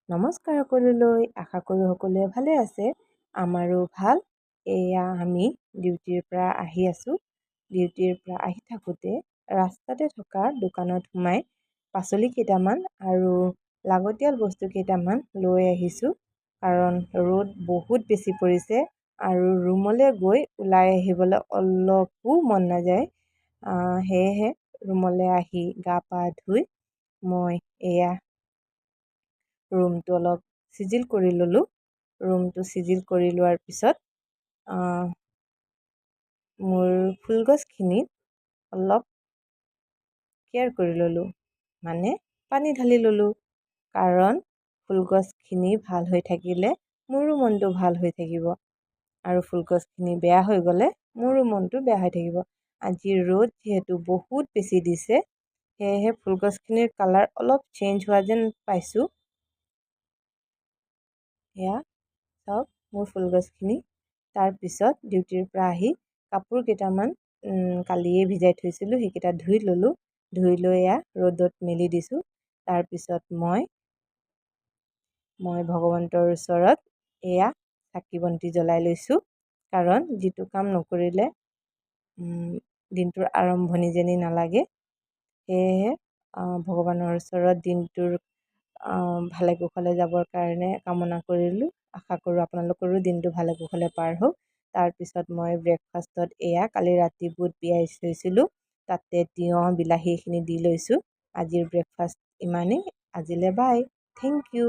নমস্কাৰ সকলোলৈ। আশা কৰোঁ সকলোৱে ভালে আছে। আমাৰো ভাল। এয়া আমি ডিউটিৰ পৰা আহি আছোঁ। ডিউটিৰ পৰা আহি থাকোঁতে ৰাস্তাতে থকা দোকানত সোমাই পাচলি কেইটামান আৰু লাগতিয়াল বস্তু কেইটামান লৈ আহিছোঁ। কাৰণ ৰ'দ বহুত বেছি পৰিছে আৰু ৰুমলৈ গৈ ওলাই আহিবলৈ অলপো মন নাযায়। সেয়েহে ৰুমলৈ আহি গা পা ধুই মই এয়া ৰুমটো অলপ চিজিল কৰি ল'লোঁ। ৰুমটো চিজিল কৰি লোৱাৰ পিছত মোৰ ফুলগছখিনিত অলপ কেয়াৰ কৰি ল'লোঁ, মানে পানী ঢালি ল'লোঁ। কাৰণ ফুলগছখিনি ভাল হৈ থাকিলে মোৰো মনটো ভাল হৈ থাকিব আৰু ফুলগছখিনি বেয়া হৈ গ'লে মোৰো মনটো বেয়া হৈ থাকিব। আজি ৰ'দ যিহেতু বহুত বেছি দিছে, সেয়েহে ফুলগছখিনিৰ কালাৰ অলপ চেঞ্জ হোৱা যেন পাইছোঁ। এয়া চাওক মোৰ ফুলগছখিনি। তাৰপিছত ডিউটিৰ পৰা আহি কাপোৰ কেইটামান কালিয়ে ভিজাই থৈছিলোঁ, সেইকেইটা ধুই ল'লোঁ। ধুই লৈ এয়া ৰ'দত মেলি দিছোঁ। তাৰপিছত মই ভগৱন্তৰ ওচৰত এয়া চাকি বন্তি জ্বলাই লৈছোঁ। কাৰণ যিটো কাম নকৰিলে দিনটোৰ আৰম্ভণি যেনি নালাগে। সেয়েহে ভগৱানৰ ওচৰত দিনটোৰ ভালে কুশলে যাবৰ কাৰণে কামনা কৰিলোঁ। আশা কৰোঁ আপোনালোকৰো দিনটো ভালে কুশলে পাৰ হওক। তাৰপিছত মই ব্ৰেকফাষ্টত এয়া কালি ৰাতি বুট তিয়াই থৈছিলোঁ, তাতে তিয়ঁহ বিলাহী এইখিনি দি লৈছোঁ। আজিৰ ব্ৰেকফাষ্ট ইমানেই। আজিলৈ বাই। Thank U.